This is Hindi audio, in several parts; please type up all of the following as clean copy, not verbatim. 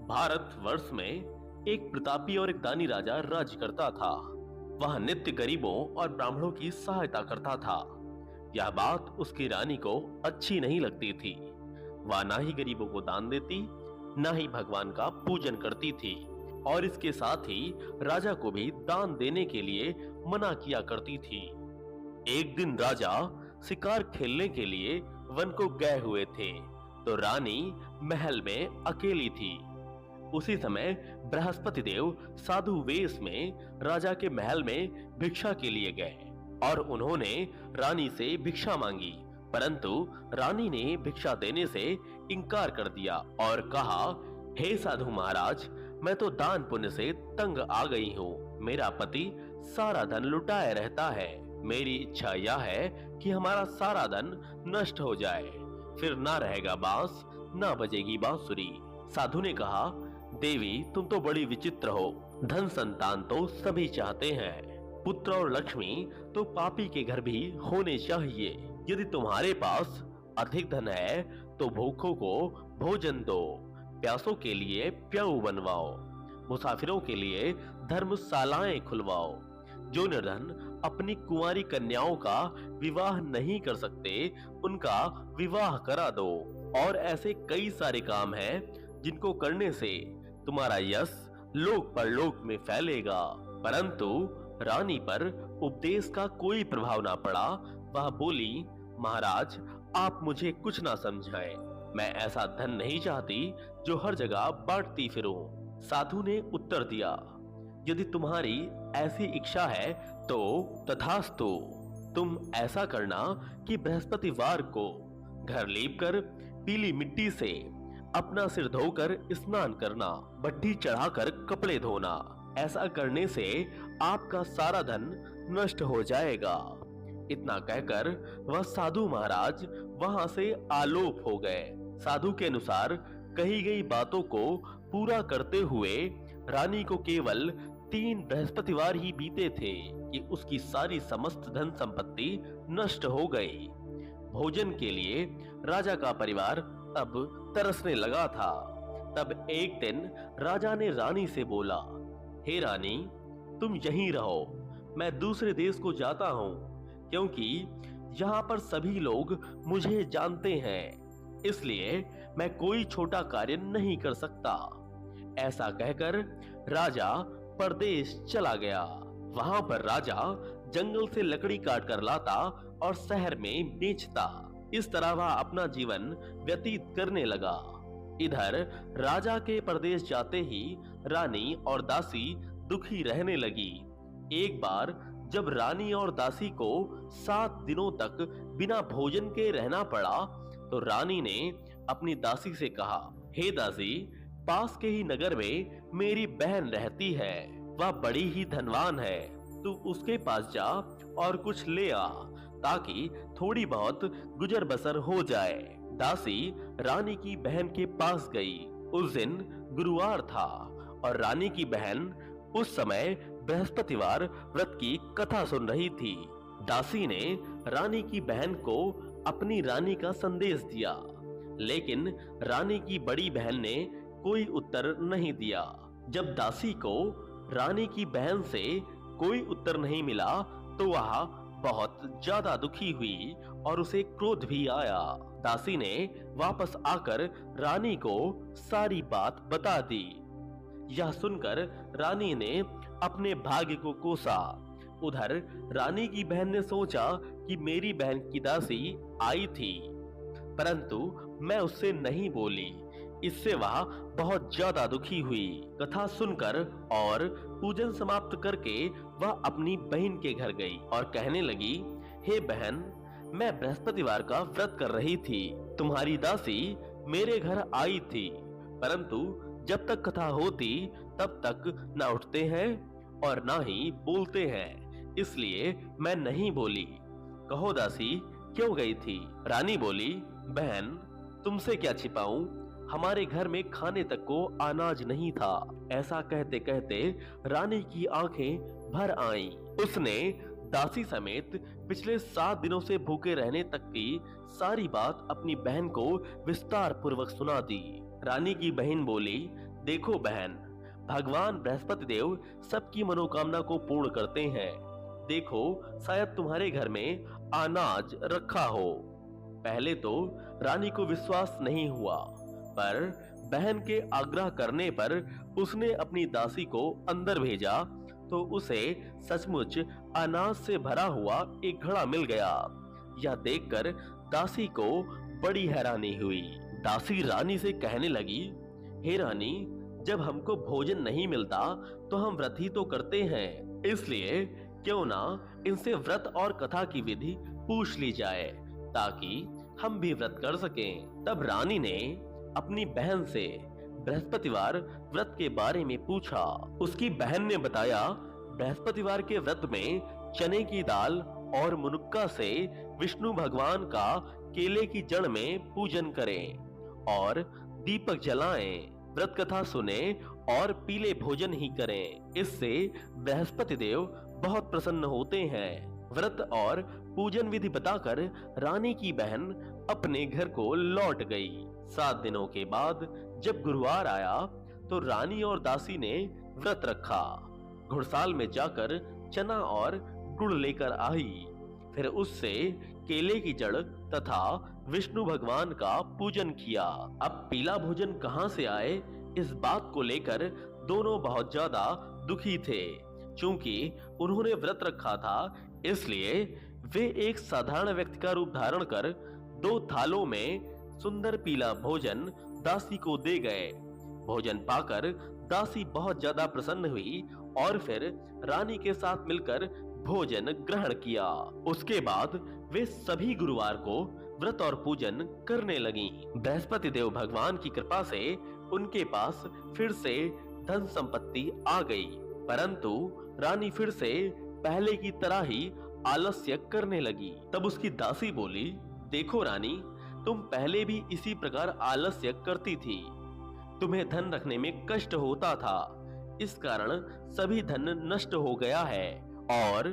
भारत वर्ष में एक प्रतापी और एक दानी राजा राज्य करता था। वह नित्य गरीबों और ब्राह्मणों की सहायता करता था। यह बात उसकी रानी को अच्छी नहीं लगती थी। वह ना ही गरीबों को दान देती, ना ही भगवान का पूजन करती थी और इसके साथ ही राजा को भी दान देने के लिए मना किया करती थी। एक दिन राजा शिकार खेलने के लिए वन को गए हुए थे, तो रानी महल में अकेली थी। उसी समय बृहस्पति देव साधु वेश में राजा के महल में भिक्षा के लिए गए और उन्होंने रानी से भिक्षा मांगी, परंतु रानी ने भिक्षा देने से इनकार कर दिया और कहा, हे साधु महाराज, मैं तो दान पुण्य से तंग आ गई हूँ। मेरा पति सारा धन लुटाए रहता है। मेरी इच्छा यह है कि हमारा सारा धन नष्ट हो जाए, फिर ना रहेगा बांस, ना बजेगी बांसुरी। साधु ने कहा, देवी, तुम तो बड़ी विचित्र हो। धन संतान तो सभी चाहते हैं, पुत्र और लक्ष्मी तो पापी के घर भी होने चाहिए। यदि तुम्हारे पास अधिक धन है तो भूखों को भोजन दो, प्यासों के लिए प्याऊ बनवाओ, मुसाफिरों के लिए धर्मशालाएं खुलवाओ। जो निर्धन अपनी कुंवारी कन्याओं का विवाह नहीं कर सकते, उनका विवाह करा दो। और ऐसे कई सारे काम हैं जिनको करने से तुम्हारा यश लोक परलोक में फैलेगा। परंतु रानी पर उपदेश का कोई प्रभाव ना पड़ा। वह बोली, महाराज, आप मुझे कुछ ना समझाएं। मैं ऐसा धन नहीं चाहती जो हर जगह बांटती फिरूं। साधु ने उत्तर दिया, यदि तुम्हारी ऐसी इच्छा है तो तथास्तु। तुम ऐसा करना कि बृहस्पतिवार को घर लीपकर पीली मिट्टी से अपना सिर धोकर स्नान करना, भट्ठी चढ़ाकर कपड़े धोना। ऐसा करने से आपका सारा धन नष्ट हो जाएगा। इतना कहकर वह साधु महाराज वहां से आलोप हो गए। साधु के अनुसार कही गई बातों को पूरा करते हुए रानी को केवल 3 बृहस्पतिवार ही बीते थे कि उसकी सारी समस्त धन संपत्ति नष्ट हो गई। भोजन के लिए राजा का परिवार अब तरसने लगा था। तब एक दिन राजा ने रानी से बोला, हे रानी, तुम यहीं रहो, मैं दूसरे देश को जाता हूँ, क्योंकि यहाँ पर सभी लोग मुझे जानते हैं, इसलिए मैं कोई छोटा कार्य नहीं कर सकता। ऐसा कहकर राजा परदेश चला गया। वहां पर राजा जंगल से लकड़ी काट कर लाता और शहर में बेचता। इस तरह वह अपना जीवन व्यतीत करने लगा। इधर राजा के परदेश जाते ही रानी और दासी दुखी रहने लगी। एक बार जब रानी और दासी को 7 दिनों तक बिना भोजन के रहना पड़ा, तो रानी ने अपनी दासी से कहा, हे दासी, पास के ही नगर में मेरी बहन रहती है, वह बड़ी ही धनवान है। तू उसके पास जा और कुछ ले आ, ताकि थोड़ी बहुत गुजर बसर हो जाए। दासी रानी की बहन के पास गई। उस दिन गुरुवार था और रानी की बहन उस समय बृहस्पतिवार व्रत की कथा सुन रही थी। दासी ने रानी की बहन को अपनी रानी का संदेश दिया, लेकिन रानी की बड़ी बहन ने कोई उत्तर नहीं दिया। जब दासी को रानी की बहन से कोई उत्तर नहीं मिला तो वह बहुत ज्यादा दुखी हुई और उसे क्रोध भी आया। दासी ने वापस आकर रानी को सारी बात बता दी। यह सुनकर रानी ने अपने भाग्य को कोसा। उधर रानी की बहन ने सोचा कि मेरी बहन की दासी आई थी, परंतु मैं उससे नहीं बोली। इससे वह बहुत ज्यादा दुखी हुई। कथा सुनकर और पूजन समाप्त करके वह अपनी बहन के घर गई और कहने लगी, हे बहन, मैं बृहस्पतिवार का व्रत कर रही थी। तुम्हारी दासी मेरे घर आई थी, परंतु जब तक कथा होती तब तक न उठते हैं और ना ही बोलते हैं, इसलिए मैं नहीं बोली। कहो दासी, क्यों गई थी? रानी बोली, बहन, तुमसे क्या छिपाऊं, हमारे घर में खाने तक को अनाज नहीं था। ऐसा कहते कहते रानी की आंखें भर आईं। उसने दासी समेत पिछले 7 दिनों से भूखे रहने तक की सारी बात अपनी बहन को विस्तार पूर्वक सुना दी। रानी की बहन बोली, देखो बहन, भगवान बृहस्पति देव सबकी मनोकामना को पूर्ण करते हैं। देखो, शायद तुम्हारे घर में अनाज रखा हो। पहले तो रानी को विश्वास नहीं हुआ, पर बहन के आग्रह करने पर उसने अपनी दासी को अंदर भेजा तो उसे सचमुच अनाज से भरा हुआ एक घड़ा मिल गया। यह देखकर दासी को बड़ी हैरानी हुई। दासी रानी से कहने लगी, हे रानी, जब हमको भोजन नहीं मिलता तो हम व्रत ही तो करते हैं, इसलिए क्यों ना इनसे व्रत और कथा की विधि पूछ ली जाए ताकि हम भी व्रत कर सकें। तब रानी ने अपनी बहन से बृहस्पतिवार व्रत के बारे में पूछा। उसकी बहन ने बताया, बृहस्पतिवार के व्रत में चने की दाल और मुनक्का से विष्णु भगवान का केले की जड़ में पूजन करें और दीपक जलाएं, व्रत कथा सुने और पीले भोजन ही करें। इससे बृहस्पति देव बहुत प्रसन्न होते हैं। व्रत और पूजन विधि बताकर रानी की बहन अपने घर को लौट गई। 7 दिनों के बाद जब गुरुवार आया तो रानी और दासी ने व्रत रखा। घुड़साल में जाकर चना और गुड़ लेकर आई, फिर उससे केले की जड़ तथा विष्णु भगवान का पूजन किया। अब पीला भोजन कहां से आए, इस बात को लेकर दोनों बहुत ज्यादा दुखी थे। क्योंकि उन्होंने व्रत रखा था, इसलिए वे एक साधारण व्यक्ति का रूप धारण कर 2 थालों में सुंदर पीला भोजन दासी को दे गए। भोजन पाकर दासी बहुत ज्यादा प्रसन्न हुई और फिर रानी के साथ मिलकर भोजन ग्रहण किया। उसके बाद वे सभी गुरुवार को व्रत और पूजन करने लगी। बृहस्पति देव भगवान की कृपा से उनके पास फिर से धन संपत्ति आ गई, परंतु रानी फिर से पहले की तरह ही आलस्य करने लगी। तब उसकी दासी बोली, देखो रानी, तुम पहले भी इसी प्रकार आलस्य करती थी। तुम्हें धन रखने में कष्ट होता था, इस कारण सभी धन नष्ट हो गया है। और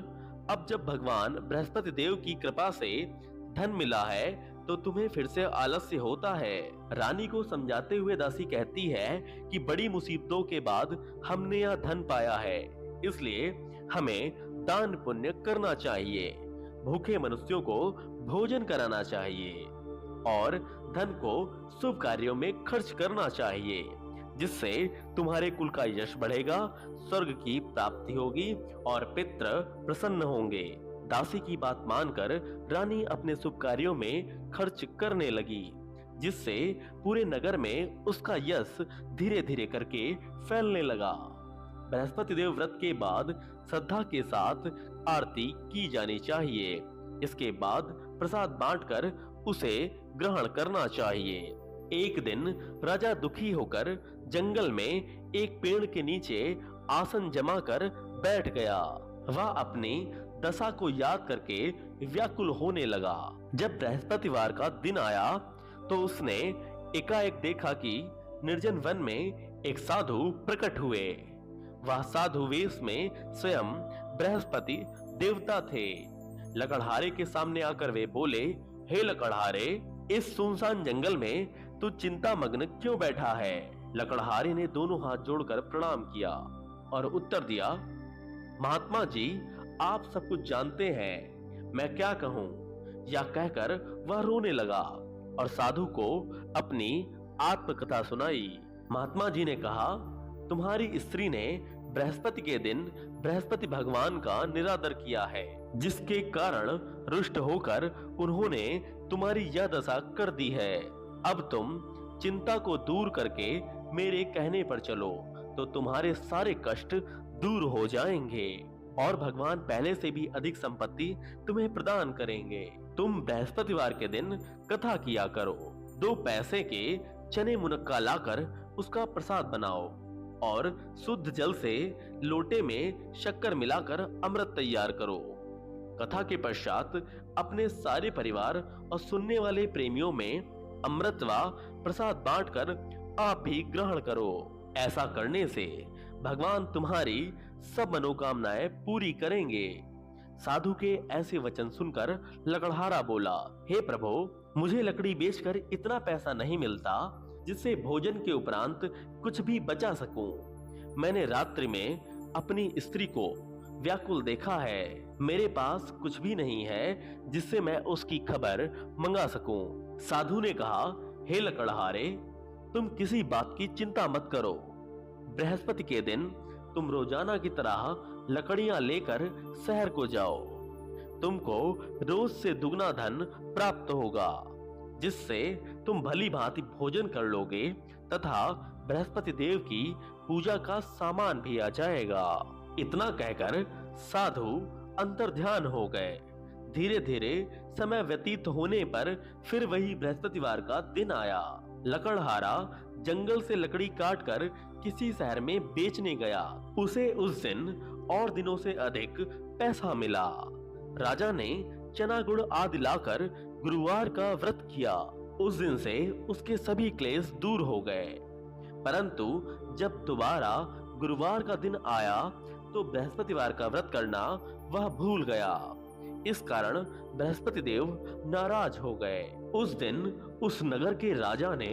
अब जब भगवान बृहस्पति देव की कृपा से धन मिला है तो तुम्हें फिर से आलस्य होता है। रानी को समझाते हुए दासी कहती है कि बड़ी मुसीबतों के बाद हमने यह धन पाया है, इसलिए हमें दान पुण्य करना चाहिए, भूखे मनुष्यों को भोजन कराना चाहिए और धन को शुभ कार्यों में खर्च करना चाहिए, जिससे तुम्हारे कुल का यश बढ़ेगा, स्वर्ग की प्राप्ति होगी और पितृ प्रसन्न होंगे। दासी की बात मानकर रानी अपने शुभ कार्यों में खर्च करने लगी, जिससे पूरे नगर में उसका यश धीरे धीरे करके फैलने लगा। बृहस्पति देव व्रत के बाद श्रद्धा के साथ आरती की जानी चाहिए। इसके बाद प्रसाद बांटकर उसे ग्रहण करना चाहिए। एक दिन राजा दुखी होकर जंगल में एक पेड़ के नीचे आसन जमा कर बैठ गया। वह अपनी दशा को याद करके व्याकुल होने लगा। जब बृहस्पतिवार का दिन आया तो उसने एकाएक देखा कि निर्जन वन में एक साधु प्रकट हुए। वह साधु वेश में स्वयं बृहस्पति देवता थे। लकड़हारे के सामने आकर वे बोले, हे लकड़हारे, इस सुनसान जंगल में तू चिंता मग्न क्यों बैठा है? लकड़हारे ने दोनों हाथ जोड़कर प्रणाम किया और उत्तर दिया, महात्मा जी, आप सब कुछ जानते हैं, मैं क्या कहूँ? यह कहकर वह रोने लगा और साधु को अपनी आत्मकथा सुनाई। महात्मा जी ने कहा, तुम्हारी स्त्री ने बृहस्पति के दिन बृहस्पति भगवान का निरादर किया है, जिसके कारण रुष्ट होकर उन्होंने तुम्हारी यह दशा कर दी है। अब तुम चिंता को दूर करके मेरे कहने पर चलो तो तुम्हारे सारे कष्ट दूर हो जाएंगे और भगवान पहले से भी अधिक संपत्ति तुम्हें प्रदान करेंगे। तुम बृहस्पतिवार के दिन कथा किया करो। 2 पैसे के चने मुनक्का लाकर उसका प्रसाद बनाओ और शुद्ध जल से लोटे में शक्कर मिलाकर अमृत तैयार करो। कथा के पश्चात अपने सारे परिवार और सुनने वाले प्रेमियों में अमृत व प्रसाद बांटकर आप भी ग्रहण करो। ऐसा करने से भगवान तुम्हारी सब मनोकामनाएं पूरी करेंगे। साधु के ऐसे वचन सुनकर लकड़हारा बोला, हे प्रभु, मुझे लकड़ी बेचकर इतना पैसा नहीं मिलता जिससे भोजन के उपरांत कुछ भी बचा सकूं। मैंने रात्रि में अपनी स्त्री को व्याकुल देखा है। मेरे पास कुछ भी नहीं है जिससे मैं उसकी खबर मंगा सकूं। साधु ने कहा, हे लकड़हारे, तुम किसी बात की चिंता मत करो। बृहस्पति के दिन तुम रोजाना की तरह लकड़ियां लेकर शहर को जाओ। तुमको रोज से दुगना धन प्राप्त होगा, जिससे तुम भली भांति भोजन कर लोगे तथा बृहस्पति देव की पूजा का सामान भी आ जाएगा। इतना कहकर साधु अंतर्ध्यान हो गए। धीरे धीरे समय व्यतीत होने पर फिर वही बृहस्पतिवार का दिन आया। लकड़हारा जंगल से लकड़ी काटकर किसी शहर में बेचने गया। उसे उस दिन और दिनों से अधिक पैसा मिला। राजा ने चना गुड़ आदि लाकर गुरुवार का व्रत किया। उस दिन से उसके सभी क्लेश दूर हो गए। परंतु जब दोबारा गुरुवार का दिन आया तो बृहस्पतिवार का व्रत करना वह भूल गया। इस कारण बृहस्पति देव नाराज हो गए। उस दिन उस नगर के राजा ने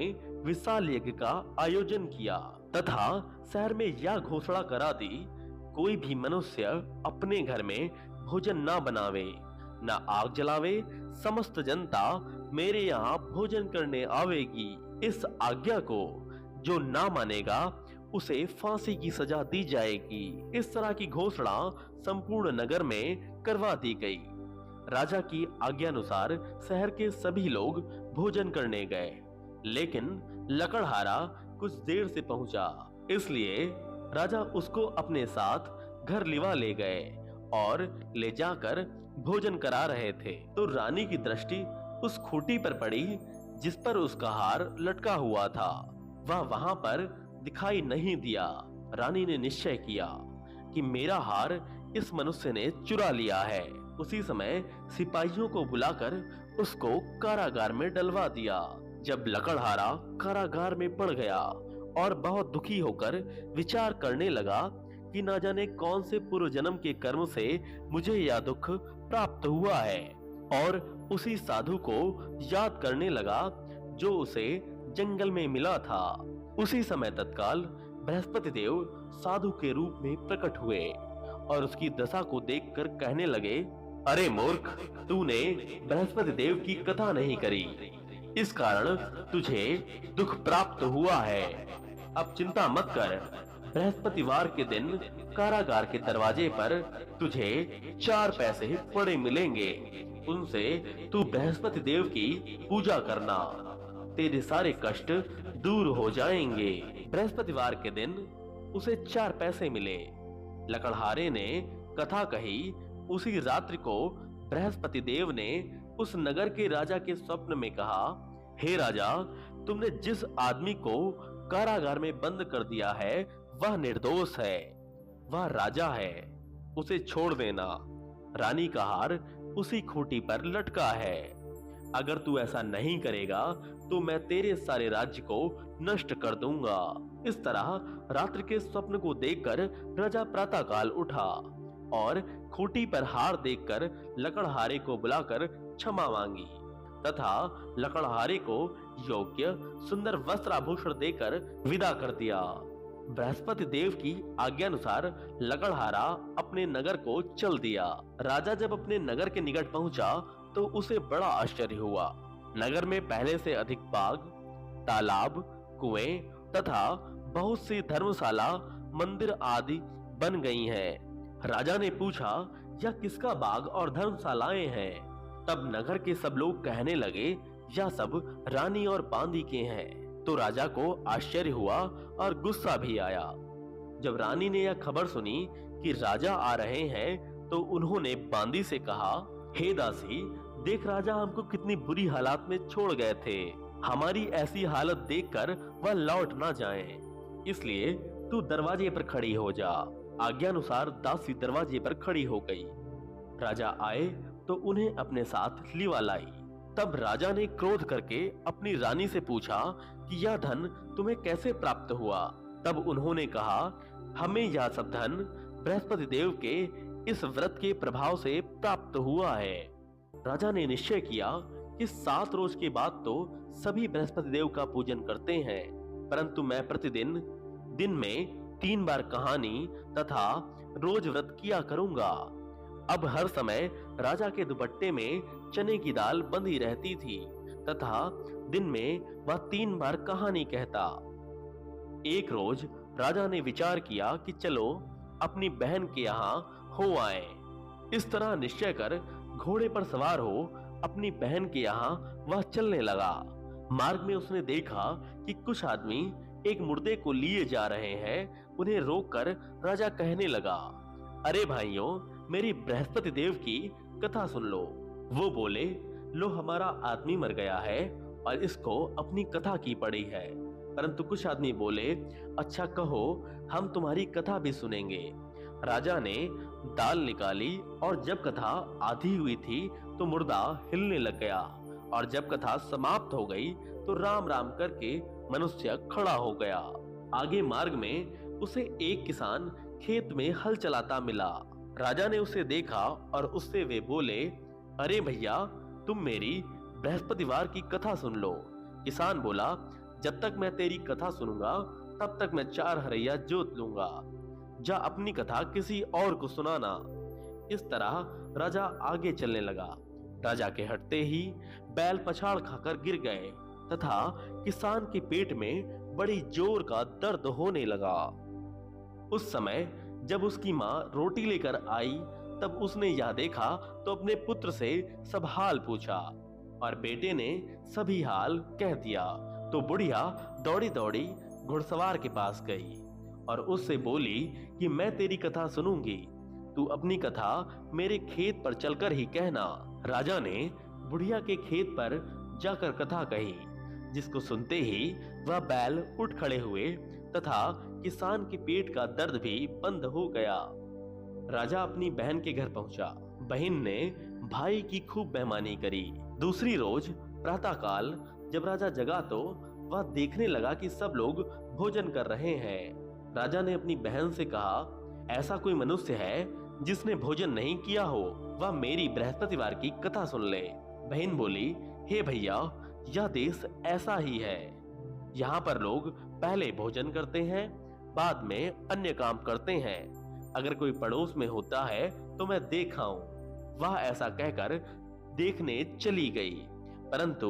विशाल यज्ञ का आयोजन किया तथा शहर में यह घोषणा करा दी, कोई भी मनुष्य अपने घर में भोजन ना बनावे, ना आग जलावे। समस्त जनता मेरे यहाँ भोजन करने आवेगी। इस आज्ञा को जो ना मानेगा उसे फांसी की सजा दी जाएगी। इस तरह की घोषणा संपूर्ण नगर में करवा दी गई। राजा की आज्ञानुसार शहर के सभी लोग भोजन करने गए, लेकिन लकड़हारा कुछ देर से पहुंचा, इसलिए राजा उसको अपने साथ घर लिवा ले गए और ले जाकर भोजन करा रहे थे तो रानी की दृष्टि उस खूंटी पर पड़ी जिस पर उसका हार लटका हुआ था। वह वहां पर दिखाई नहीं दिया। रानी ने निश्चय किया कि मेरा हार इस मनुष्य ने चुरा लिया है। उसी समय सिपाहियों को बुलाकर उसको कारागार में डलवा दिया। जब लकड़हारा कारागार में पड़ गया और बहुत दुखी होकर विचार करने लगा कि ना जाने कौन से पूर्व जन्म के कर्म से मुझे यह दुख प्राप्त हुआ है, और उसी साधु को याद करने लगा जो उसे जंगल में मिला था। उसी समय तत्काल बृहस्पति देव साधु के रूप में प्रकट हुए और उसकी दशा को देखकर कहने लगे, अरे मूर्ख, तूने बृहस्पति देव की कथा नहीं करी, इस कारण तुझे दुख प्राप्त हुआ है। अब चिंता मत कर, बृहस्पतिवार के दिन कारागार के दरवाजे पर तुझे 4 पैसे पड़े मिलेंगे। उनसे तू बृहस्पति देव की पूजा करना, तेरे सारे कष्ट दूर हो जाएंगे। बृहस्पतिवार के दिन उसे 4 पैसे मिले। लकड़हारे ने कथा कही। उसी रात्रि को बृहस्पति देव ने उस नगर के राजा के स्वप्न में कहा, हे राजा, तुमने जिस आदमी को कारागार में बंद कर दिया है वह निर्दोष है, वह राजा है, उसे छोड़ देना। रानी का हार उसी खूंटी पर लटका है। अगर तू ऐसा नहीं करेगा तो मैं तेरे सारे राज्य को नष्ट कर दूंगा। इस तरह रात्रि के स्वप्न को देखकर राजा प्रातःकाल उठा और खूंटी पर हार देखकर लकड़हारे को बुलाकर क्षमा मांगी तथा लकड़हारे को योग्य सुंदर वस्त्राभूषण देकर विदा कर दिया। बृहस्पति देव की आज्ञानुसार लकड़हारा अपने नगर को चल दिया। राजा जब अपने नगर के निकट पहुंचा तो उसे बड़ा आश्चर्य हुआ। नगर में पहले से अधिक बाग, तालाब, कुएं तथा बहुत सी धर्मशाला, मंदिर आदि बन गई हैं। राजा ने पूछा, यह किसका बाग और धर्मशालाएं हैं? तब नगर के सब लोग कहने लगे, यह सब रानी और बांदी के हैं। तो राजा को आश्चर्य हुआ और गुस्सा भी आया। जब रानी ने यह खबर सुनी कि राजा आ रहे हैं तो उन्होंने बांदी से कहा, हे दासी, देख राजा हमको कितनी बुरी हालत में छोड़ गए थे। हमारी ऐसी हालत देखकर वह लौट ना जाएं, इसलिए तू दरवाजे पर खड़ी हो जा। आज्ञानुसार दासी दरवाजे पर खड़ी हो गई। राजा आए तो उन्हें अपने साथ लिवा लाई। तब राजा ने क्रोध करके अपनी रानी से पूछा कि यह धन तुम्हें कैसे प्राप्त हुआ? तब उन्होंने कहा, हमें यह सब धन बृहस्पति देव के इस व्रत के प्रभाव से प्राप्त हुआ है। राजा ने निश्चय किया कि 7 रोज के बाद तो सभी बृहस्पति देव का पूजन करते हैं, परंतु मैं प्रतिदिन दिन में 3 बार कहानी तथा रोज व्रत किया करूंगा। अब हर समय राजा के दुपट्टे में चने की दाल बंधी रहती थी तथा दिन में वह 3 बार कहानी कहता। एक रोज राजा ने विचार किया कि चलो अपनी बहन के यहाँ हो आए। इस तरह निश्चय कर घोड़े पर सवार हो अपनी बहन के यहाँ वह चलने लगा। मार्ग में उसने देखा कि कुछ आदमी एक मुर्दे को लिए जा रहे हैं। उन्हें रोककर राजा कहने लगा, अरे भाइयों, मेरी बृहस्पति देव की कथा सुन लो। वो बोले, लो हमारा आदमी मर गया है और इसको अपनी कथा की पड़ी है। परंतु कुछ आदमी बोले, अच्छा कहो, हम तुम्हारी कथा भी सुनेंगे। राजा ने दाल निकाली और जब कथा आधी हुई थी तो मुर्दा हिलने लग गया और जब कथा समाप्त हो गई तो राम राम करके मनुष्य खड़ा हो गया। आगे मार्ग में उसे एक किसान खेत में हल चलाता मिला। राजा ने उसे देखा और उससे वे बोले, अरे भैया, तुम मेरी बृहस्पतिवार की कथा सुन लो। किसान बोला, जब तक मैं तेरी कथा सुनूंगा तब तक मैं 4 हरैया जोत लूंगा। जा अपनी कथा किसी और को सुनाना। इस तरह राजा आगे चलने लगा। राजा के हटते ही बैल पछाड़ खाकर गिर गए तथा किसान के पेट में बड़ी जोर का दर्द होने लगा। उस समय जब उसकी माँ रोटी लेकर आई तब उसने यह देखा तो अपने पुत्र से सब हाल पूछा और बेटे ने सभी हाल कह दिया। तो बुढ़िया दौड़ी दौड़ी घुड़सवार के पास गई और उससे बोली कि मैं तेरी कथा सुनूंगी, तू अपनी कथा मेरे खेत पर चलकर ही कहना। राजा ने बुढ़िया के खेत पर जाकर कथा कही, जिसको सुनते ही वह बैल उठ खड़े हुए तथा किसान के पेट का दर्द भी बंद हो गया। राजा अपनी बहन के घर पहुंचा। बहन ने भाई की खूब मेहमानी करी। दूसरी रोज प्रातःकाल जब राजा जगा तो वह देखने लगा कि सब लोग भोजन कर रहे हैं। राजा ने अपनी बहन से कहा, ऐसा कोई मनुष्य है जिसने भोजन नहीं किया हो, वह मेरी बृहस्पतिवार की कथा सुन ले। बहन बोली, हे भैया, यह देश ऐसा ही है। यहाँ पर लोग पहले भोजन करते हैं, बाद में अन्य काम करते हैं। अगर कोई पड़ोस में होता है तो मैं देखाऊं। वह ऐसा कहकर देखने चली गई, परंतु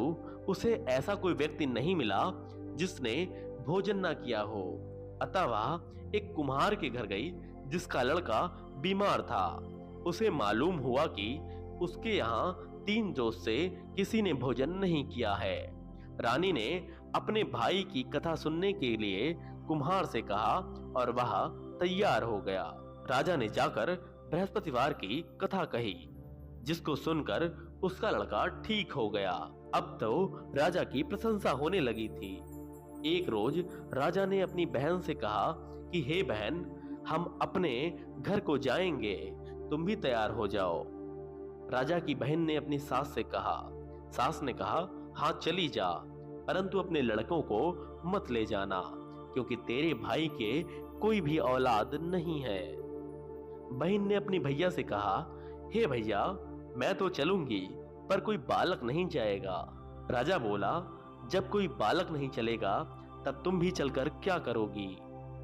उसे ऐसा कोई व्यक्ति नहीं मिला जिसने भोजन ना किया हो। अतः वह एक कुम्हार के घर गई जिसका लड़का बीमार था। उसे मालूम हुआ कि उसके यहाँ 3 रोज से किसी ने भोजन नहीं किया है। रानी ने अपने भाई की कथा सुनने के लिए कुम्हार से कहा और वह तैयार हो गया। राजा ने जाकर बृहस्पतिवार की कथा कही, जिसको सुनकर उसका लड़का ठीक हो गया। अब तो राजा की प्रशंसा होने लगी थी। एक रोज राजा ने अपनी बहन से कहा कि हे बहन, हम अपने घर को जाएंगे, तुम भी तैयार हो जाओ। राजा की बहन ने अपनी सास से कहा। सास ने कहा, हाँ चली जा, परंतु अपने लड़कों को मत ले जाना, क्योंकि तेरे भाई के कोई भी औलाद नहीं है। बहन ने अपने भैया से कहा, हे भैया, मैं तो चलूंगी, पर कोई बालक नहीं जाएगा। राजा बोला, जब कोई बालक नहीं चलेगा तब तुम भी चलकर क्या करोगी।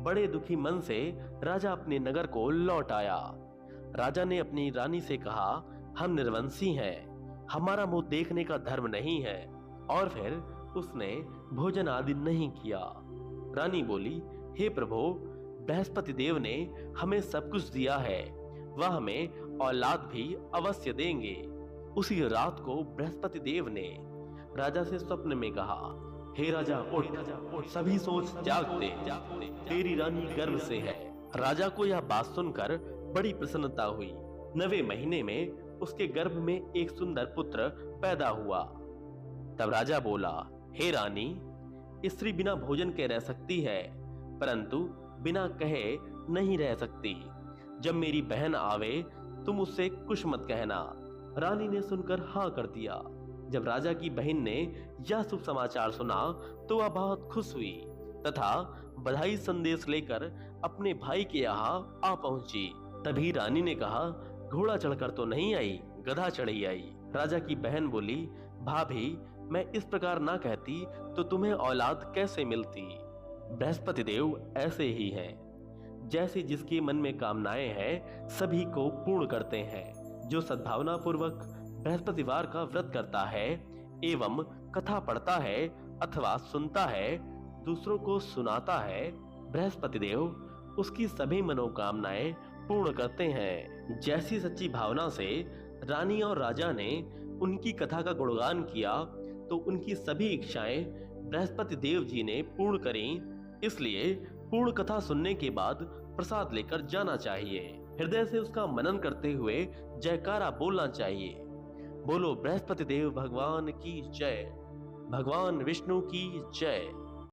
बड़े दुखी मन से राजा अपने नगर को लौट आया। राजा ने अपनी रानी से कहा, हम निर्वंशी हैं, हमारा मुंह देखने का धर्म नहीं है। और फिर उसने भोजन आदि नहीं किया। रानी बोली, हे प्रभु, बृहस्पति देव ने हमें सब कुछ दिया है, वह हमें औलाद भी अवश्य देंगे। उसी रात को बृहस्पति देव ने राजा से स्वप्न में कहा, हे राजा उठ, सभी सोच त्याग दे, तेरी रानी गर्भ से है। राजा को यह बात सुनकर बड़ी प्रसन्नता हुई। 9वें महीने में उसके गर्भ में एक सुंदर पुत्र पैदा हुआ। तब राजा बोला, हे रानी, स्त्री बिना भोजन के रह सकती है, परंतु बिना कहे नहीं रह सकती। जब मेरी बहन आवे तुम उससे कुछ मत कहना। रानी ने सुनकर हाँ कर दिया। जब राजा की बहन ने यह शुभ समाचार सुना तो वह बहुत खुश हुई तथा बधाई संदेश लेकर अपने भाई के यहाँ आ पहुंची। तभी रानी ने कहा, घोड़ा चढ़कर तो नहीं आई, गधा चढ़ी आई। राजा की बहन बोली, भाभी, मैं इस प्रकार ना कहती तो तुम्हें औलाद कैसे मिलती। बृहस्पति देव ऐसे ही हैं, जैसे जिसके मन में कामनाएं हैं सभी को पूर्ण करते हैं। जो सद्भावना पूर्वक बृहस्पतिवार का व्रत करता है एवं कथा पढ़ता है अथवा सुनता है, दूसरों को सुनाता है, बृहस्पति देव उसकी सभी मनोकामनाएं पूर्ण करते हैं। जैसी सच्ची भावना से रानी और राजा ने उनकी कथा का गुणगान किया तो उनकी सभी इच्छाएं बृहस्पति देव जी ने पूर्ण करी। इसलिए पूर्ण कथा सुनने के बाद प्रसाद लेकर जाना चाहिए। हृदय से उसका मनन करते हुए जयकारा बोलना चाहिए। बोलो बृहस्पति देव भगवान की जय, भगवान विष्णु की जय।